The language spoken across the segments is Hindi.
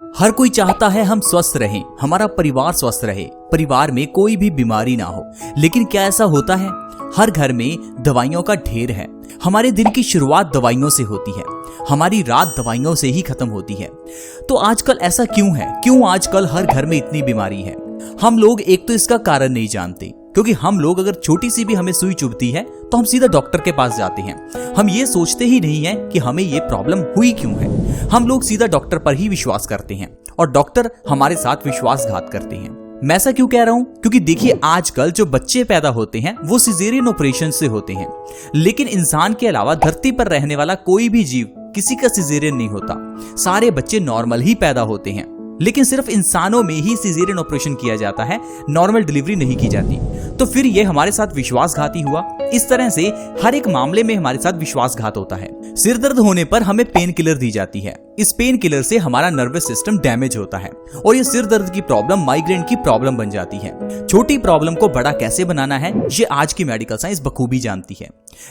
हर कोई चाहता है हम स्वस्थ रहें, हमारा परिवार स्वस्थ रहे, परिवार में कोई भी बीमारी ना हो। लेकिन क्या ऐसा होता है? हर घर में दवाइयों का ढेर है। हमारे दिन की शुरुआत दवाइयों से होती है, हमारी रात दवाइयों से ही खत्म होती है। तो आजकल ऐसा क्यों है? क्यों आजकल हर घर में इतनी बीमारी है? हम लोग एक तो इसका कारण नहीं जानते, क्योंकि हम लोग अगर छोटी सी भी हमें सुई चुभती है तो हम सीधा डॉक्टर के पास जाते हैं। हम ये सोचते ही नहीं है कि हमें ये प्रॉब्लम हुई क्यों है। हम लोग सीधा डॉक्टर पर ही विश्वास करते हैं और डॉक्टर हमारे साथ विश्वासघात करते हैं। मैं ऐसा क्यों कह रहा हूं? क्योंकि देखिए, आजकल जो बच्चे पैदा होते हैं वो सिजेरियन ऑपरेशन से होते हैं। लेकिन इंसान के अलावा धरती पर रहने वाला कोई भी जीव किसी का सिजेरियन नहीं होता। सारे बच्चे नॉर्मल ही पैदा होते हैं। लेकिन सिर्फ इंसानों में ही सिजेरियन ऑपरेशन किया जाता है, नॉर्मल डिलीवरी नहीं की जाती। तो फिर ये हमारे साथ विश्वासघाती हुआ। इस तरह से हर एक मामले में हमारे साथ विश्वासघात होता है। सिर दर्द होने पर हमें पेन किलर दी जाती है। इस पेन किलर से हमारा नर्वस सिस्टम डैमेज होता है और ये सिर दर्द की प्रॉब्लम माइग्रेन की प्रॉब्लम बन जाती है। छोटी प्रॉब्लम को बड़ा कैसे बनाना है ये आज की मेडिकल साइंस बखूबी जानती है।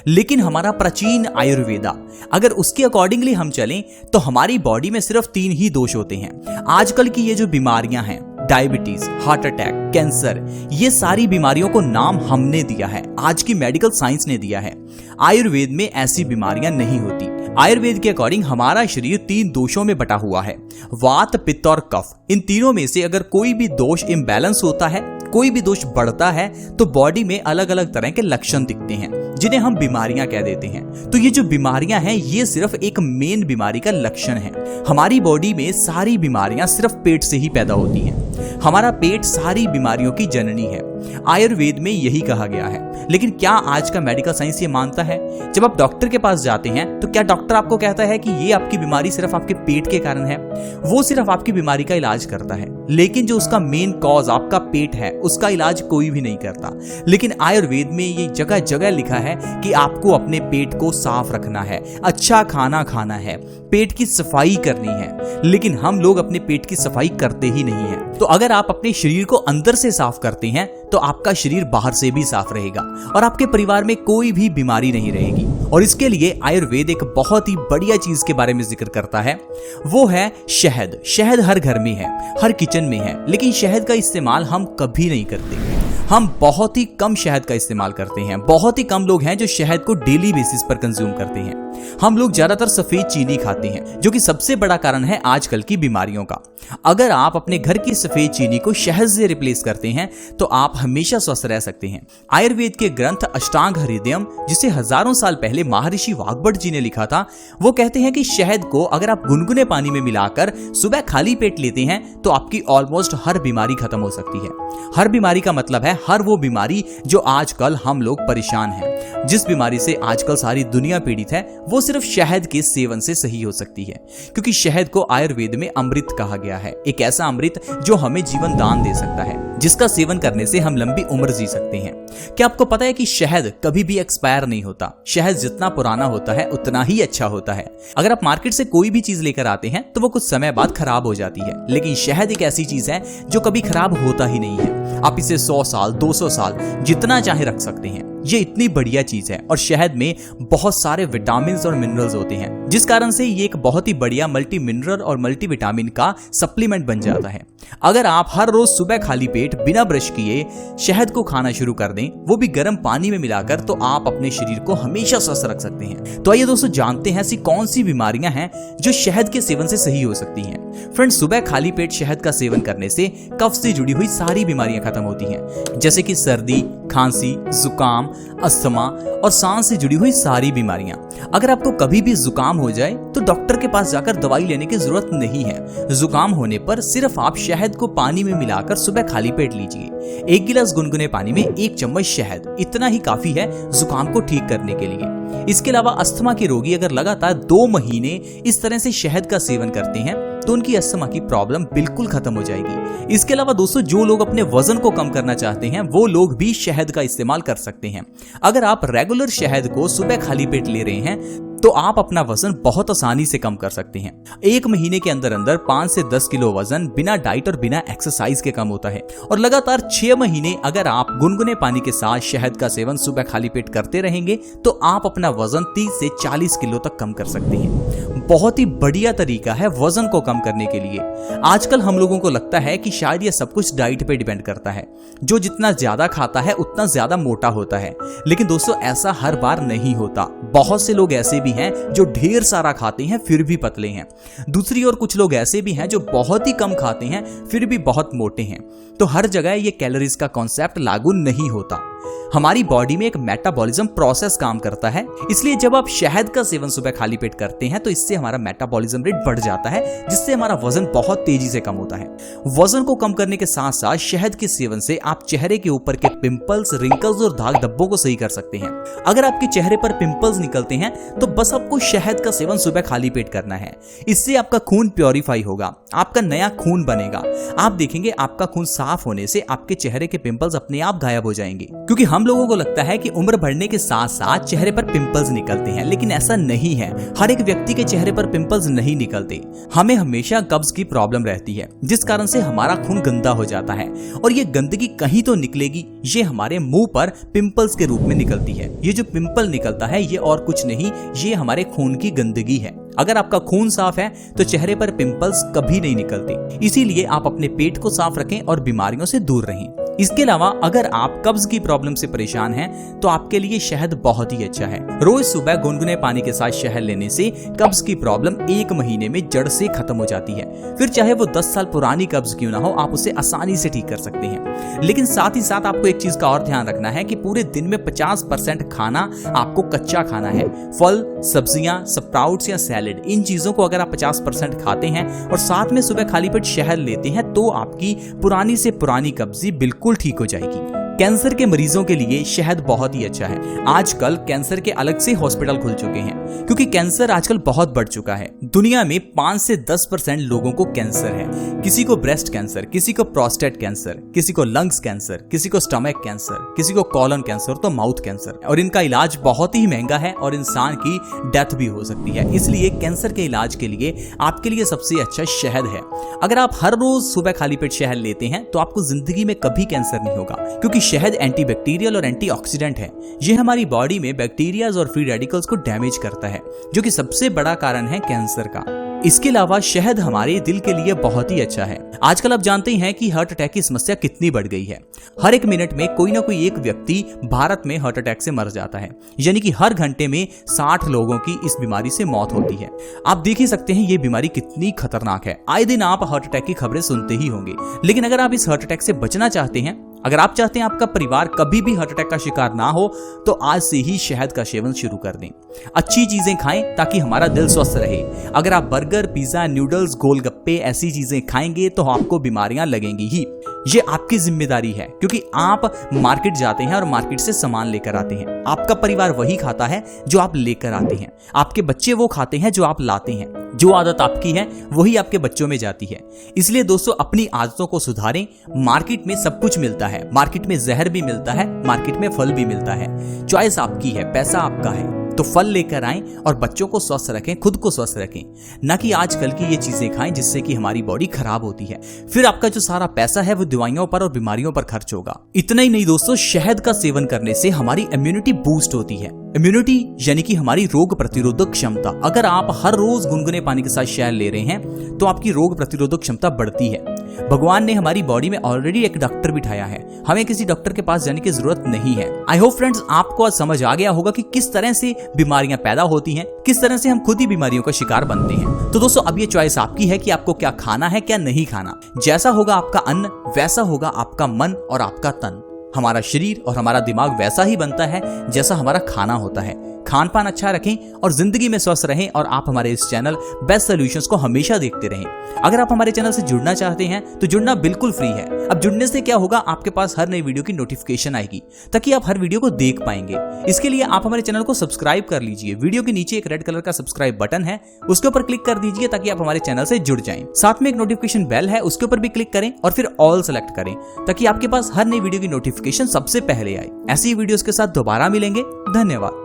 लेकिन हमारा प्राचीन आयुर्वेदा, अगर उसके अकॉर्डिंगली हम चलें तो हमारी बॉडी में सिर्फ 3 ही दोष होते हैं। आजकल की ये जो बीमारियां हैं, डायबिटीज, हार्ट अटैक, कैंसर, ये सारी बीमारियों को नाम हमने दिया है, आज की मेडिकल साइंस ने दिया है। आयुर्वेद में ऐसी बीमारियां नहीं होती। आयुर्वेद के अकॉर्डिंग हमारा शरीर 3 दोषों में बटा हुआ है, वात, पित्त और कफ। इन तीनों में से अगर कोई भी दोष इम्बैलेंस होता है, कोई भी दोष बढ़ता है, तो बॉडी में अलग अलग तरह के लक्षण दिखते हैं, जिन्हें हम बीमारियां कह देते हैं। तो ये जो बीमारियां हैं ये सिर्फ एक मेन बीमारी का लक्षण है। हमारी बॉडी में सारी बीमारियां सिर्फ पेट से ही पैदा होती हैं। हमारा पेट सारी बीमारियों की जननी है, आयुर्वेद में यही कहा गया है। लेकिन क्या आज का मेडिकल साइंस ये मानता है? जब आप डॉक्टर के पास जाते हैं तो क्या डॉक्टर आपको कहता है कि ये आपकी बीमारी सिर्फ आपके पेट के कारण है? वो सिर्फ आपकी बीमारी का इलाज करता है, लेकिन जो उसका मेन कॉज आपका पेट है उसका इलाज कोई भी नहीं करता। लेकिन आयुर्वेद में ये जगह जगह लिखा है कि आपको अपने पेट को साफ रखना है, अच्छा खाना खाना है, पेट की सफाई करनी है। लेकिन हम लोग अपने पेट की सफाई करते ही नहीं है। तो अगर आप अपने शरीर को अंदर से साफ करते हैं तो आपका शरीर बाहर से भी साफ रहेगा और आपके परिवार में कोई भी बीमारी नहीं रहेगी। और इसके लिए आयुर्वेद एक बहुत ही बढ़िया चीज के बारे में जिक्र करता है, वो है शहद। शहद हर घर में है, हर किचन में है, लेकिन शहद का इस्तेमाल हम कभी नहीं करते। हम बहुत ही कम शहद का इस्तेमाल करते हैं। बहुत ही कम लोग हैं जो शहद को डेली बेसिस पर कंज्यूम करते हैं। हम लोग ज्यादातर सफेद चीनी खाते हैं, जो कि सबसे बड़ा कारण है आजकल की बीमारियों का। अगर आप अपने घर की सफेद चीनी को शहद से रिप्लेस करते हैं तो आप हमेशा स्वस्थ रह सकते हैं। आयुर्वेद के ग्रंथ अष्टांग हृदयम, जिसे हजारों साल पहले महर्षि वाग्भट जी ने लिखा था, वो कहते हैं कि शहद को अगर आप गुनगुने पानी में मिलाकर सुबह खाली पेट लेते हैं तो आपकी ऑलमोस्ट हर बीमारी खत्म हो सकती है। हर बीमारी का मतलब है हर वो बीमारी जो आजकल हम लोग परेशान हैं। जिस बीमारी से आजकल सारी दुनिया पीड़ित है वो सिर्फ शहद के सेवन से सही हो सकती है, क्योंकि शहद को आयुर्वेद में अमृत कहा गया है। एक ऐसा अमृत जो हमें जीवन दान दे सकता है, जिसका सेवन करने से हम लंबी उम्र जी सकते हैं। क्या आपको पता है कि शहद कभी भी एक्सपायर नहीं होता? शहद जितना पुराना होता है उतना ही अच्छा होता है। अगर आप मार्केट से कोई भी चीज लेकर आते हैं तो वो कुछ समय बाद खराब हो जाती है, लेकिन शहद एक ऐसी चीज है जो कभी खराब होता ही नहीं है। आप इसे 100 साल 200 साल जितना चाहे रख सकते हैं। ये इतनी बढ़िया चीज है और शहद में बहुत सारे विटामिन और मिनरल्स होते हैं, जिस कारण से ये एक बहुत ही बढ़िया मल्टी मिनरल और मल्टी विटामिन का सप्लीमेंट बन जाता है। अगर आप हर रोज सुबह खाली पेट बिना ब्रश किए शहद को खाना शुरू कर दें, वो भी गर्म पानी में मिलाकर, तो आप अपने शरीर को हमेशा स्वस्थ रख सकते हैं। तो आइए दोस्तों जानते हैं ऐसी कौन सी बीमारियां हैं जो शहद के सेवन से सही हो सकती हैं। फ्रेंड्स, सुबह खाली पेट शहद का सेवन करने से कफ से जुड़ी हुई सारी बीमारियां खत्म होती हैं, जैसे कि सर्दी, खांसी, जुकाम, अस्थमा और सांस से जुड़ी हुई सारी बीमारियां। अगर आपको कभी भी जुकाम हो जाए तो डॉक्टर के पास जाकर दवाई लेने की जरूरत नहीं है। जुकाम होने पर सिर्फ आप शहद को पानी में मिलाकर सुबह खाली पेट लीजिए। 1 गिलास गुनगुने पानी में 1 चम्मच शहद, इतना ही काफी है जुकाम को ठीक करने के लिए। इसके अलावा अस्थमा के रोगी अगर लगातार 2 महीने इस तरह से शहद का सेवन करते हैं तो उनकी अस्थमा की प्रॉब्लम बिल्कुल खत्म हो जाएगी। इसके अलावा दोस्तों, जो लोग अपने वजन को कम करना चाहते हैं वो लोग भी शहद का इस्तेमाल कर सकते हैं। अगर आप रेगुलर शहद को सुबह खाली पेट ले रहे हैं तो आप अपना वजन बहुत आसानी से कम कर सकते हैं। 1 महीने के अंदर अंदर 5 से 10 किलो वजन बिना डाइट और बिना एक्सरसाइज के कम होता है। और लगातार 6 महीने अगर आप गुनगुने पानी के साथ शहद का सेवन सुबह खाली पेट करते रहेंगे तो आप अपना वजन 30 से 40 किलो तक कम कर सकते हैं। बहुत ही बढ़िया तरीका है वजन को कम करने के लिए। आजकल हम लोगों को लगता है कि शायद यह सब कुछ डाइट पे डिपेंड करता है, जो जितना ज्यादा खाता है उतना ज्यादा मोटा होता है। लेकिन दोस्तों ऐसा हर बार नहीं होता। बहुत से लोग ऐसे भी हैं जो ढेर सारा खाते हैं फिर भी पतले हैं। दूसरी ओर कुछ लोग ऐसे भी हैं जो बहुत ही कम खाते हैं फिर भी बहुत मोटे हैं। तो हर जगह ये कैलोरीज का कॉन्सेप्ट लागू नहीं होता। हमारी बॉडी में एक मेटाबॉलिज्म प्रोसेस काम करता है, इसलिए जब आप शहद का सेवन सुबह खाली पेट करते हैं तो इससे हमारा मेटाबॉलिज्म रेट बढ़ जाता है, जिससे हमारा वजन बहुत तेजी से कम होता है। वजन को कम करने के साथ साथ शहद के सेवन से आप चेहरे के ऊपर के पिंपल्स, रिंकल्स और दाग धब्बों को सही कर सकते हैं। अगर आपके चेहरे पर पिंपल्स निकलते हैं तो बस आपको शहद का सेवन सुबह खाली पेट करना है। इससे आपका खून प्योरीफाई होगा, आपका नया खून बनेगा। आप देखेंगे आपका खून साफ होने से आपके चेहरे के पिंपल्स अपने आप गायब हो जाएंगे। क्योंकि हम लोगों को लगता है कि उम्र बढ़ने के साथ साथ चेहरे पर पिंपल्स निकलते हैं, लेकिन ऐसा नहीं है। हर एक व्यक्ति के चेहरे पर पिंपल्स नहीं निकलते। हमें हमेशा कब्ज की प्रॉब्लम रहती है, जिस कारण से हमारा खून गंदा हो जाता है और ये गंदगी कहीं तो निकलेगी। ये हमारे मुंह पर पिंपल्स के रूप में निकलती है। ये जो पिंपल निकलता है ये और कुछ नहीं, ये हमारे खून की गंदगी है। अगर आपका खून साफ है तो चेहरे पर पिंपल्स कभी नहीं निकलते। इसीलिए आप अपने पेट को साफ रखें और बीमारियों से दूर रहें। इसके अलावा अगर आप कब्ज की प्रॉब्लम से परेशान हैं तो आपके लिए शहद बहुत ही अच्छा है। रोज सुबह गुनगुने पानी के साथ शहद लेने से कब्ज की प्रॉब्लम 1 महीने में जड़ से खत्म हो जाती है। फिर चाहे वो 10 साल पुरानी कब्ज क्यों ना हो, आप उसे आसानी से ठीक कर सकते हैं। लेकिन साथ ही साथ आपको एक चीज का और ध्यान रखना है कि पूरे दिन में 50% खाना आपको कच्चा खाना है। फल, सब्जियां, स्प्राउट्स या सैलेड, इन चीजों को अगर आप 50% खाते हैं और साथ में सुबह खाली पेट शहद लेते हैं तो आपकी पुरानी से पुरानी कब्जी बिल्कुल ठीक हो जाएगी। कैंसर के मरीजों के लिए शहद बहुत ही अच्छा है। आजकल कैंसर के अलग से हॉस्पिटल खुल चुके हैं, क्योंकि कैंसर आजकल बहुत बढ़ चुका है। दुनिया में 5 से 10% लोगों को कैंसर है। किसी को ब्रेस्ट कैंसर, किसी को प्रोस्टेट कैंसर, किसी को लंग्स कैंसर, किसी को स्टमक कैंसर, किसी को कॉलन कैंसर तो माउथ कैंसर। और इनका इलाज बहुत ही महंगा है और इंसान की डेथ भी हो सकती है। इसलिए कैंसर के इलाज के लिए आपके लिए सबसे अच्छा शहद है। अगर आप हर रोज सुबह खाली पेट शहद लेते हैं तो आपको जिंदगी में कभी कैंसर नहीं होगा, क्योंकि शहद एंटीबैक्टीरियल और एंटीऑक्सीडेंट है। यह हमारी बॉडी में बैक्टीरियाज और फ्री रेडिकल्स को डैमेज करता है, जो कि सबसे बड़ा कारण है कैंसर का। इसके अलावा शहद हमारे दिल के लिए बहुत ही अच्छा है। आजकल आप जानते हैं कि हार्ट अटैक की समस्या कितनी बढ़ गई है। हर एक मिनट में कोई ना कोई एक व्यक्ति भारत में हार्ट अटैक से मर जाता है, यानी कि हर घंटे में 60 लोगों की इस बीमारी से मौत होती है। आप देख ही सकते हैं ये बीमारी कितनी खतरनाक है। आए दिन आप हार्ट अटैक की खबरें सुनते ही होंगे। लेकिन अगर आप इस हार्ट अटैक से बचना चाहते हैं, अगर आप चाहते हैं आपका परिवार कभी भी हार्ट अटैक का शिकार ना हो, तो आज से ही शहद का सेवन शुरू कर दें। अच्छी चीजें खाएं ताकि हमारा दिल स्वस्थ रहे। अगर आप बर्गर, पिज्जा, नूडल्स, गोलगप्पे ऐसी चीजें खाएंगे तो आपको बीमारियां लगेंगी ही। ये आपकी जिम्मेदारी है, क्योंकि आप मार्केट जाते हैं और मार्केट से सामान लेकर आते हैं। आपका परिवार वही खाता है जो आप लेकर आते हैं। आपके बच्चे वो खाते हैं जो आप लाते हैं। जो आदत आपकी है वही आपके बच्चों में जाती है। इसलिए दोस्तों अपनी आदतों को सुधारें। मार्केट में सब कुछ मिलता है। मार्केट में जहर भी मिलता है, मार्केट में फल भी मिलता है। चॉइस आपकी है, पैसा आपका है। तो फल लेकर आएं और बच्चों को स्वस्थ रखें, खुद को स्वस्थ रखें, ना कि आजकल की ये चीजें खाएं जिससे कि हमारी बॉडी खराब होती है। फिर आपका जो सारा पैसा है वो दवाइयों पर और बीमारियों पर खर्च होगा। इतना ही नहीं दोस्तों, शहद का सेवन करने से हमारी इम्यूनिटी बूस्ट होती है। इम्यूनिटी यानी कि हमारी रोग प्रतिरोधक क्षमता। अगर आप हर रोज गुनगुने पानी के साथ शहद ले रहे हैं तो आपकी रोग प्रतिरोधक क्षमता बढ़ती है। भगवान ने हमारी बॉडी में ऑलरेडी एक डॉक्टर बिठाया है, हमें किसी डॉक्टर के पास जाने की जरूरत नहीं है। आई होप फ्रेंड्स आपको आज समझ आ गया होगा कि किस तरह से बीमारियां पैदा होती हैं, किस तरह से हम खुद ही बीमारियों का शिकार बनते हैं। तो दोस्तों अब ये चॉइस आपकी है कि आपको क्या खाना है, क्या नहीं खाना। जैसा होगा आपका अन्न, वैसा होगा आपका मन और आपका तन। हमारा शरीर और हमारा दिमाग वैसा ही बनता है जैसा हमारा खाना होता है। खान पान अच्छा रखें और जिंदगी में स्वस्थ रहें। और आप हमारे इस चैनल बेस्ट सॉल्यूशंस को हमेशा देखते रहें। अगर आप हमारे चैनल से जुड़ना चाहते हैं तो जुड़ना बिल्कुल फ्री है। अब जुड़ने से क्या होगा, आपके पास हर नई वीडियो की नोटिफिकेशन आएगी ताकि आप हर वीडियो को देख पाएंगे। इसके लिए आप हमारे चैनल को सब्सक्राइब कर लीजिए। वीडियो के नीचे एक रेड कलर का सब्सक्राइब बटन है, उसके ऊपर क्लिक कर दीजिए ताकि आप हमारे चैनल से जुड़ जाएं। साथ में एक नोटिफिकेशन बेल है, उसके ऊपर भी क्लिक करें और फिर ऑल सेलेक्ट करें ताकि आपके पास हर नई वीडियो की नोटिफिकेशन सबसे पहले आए। ऐसी वीडियोस के साथ दोबारा मिलेंगे। धन्यवाद।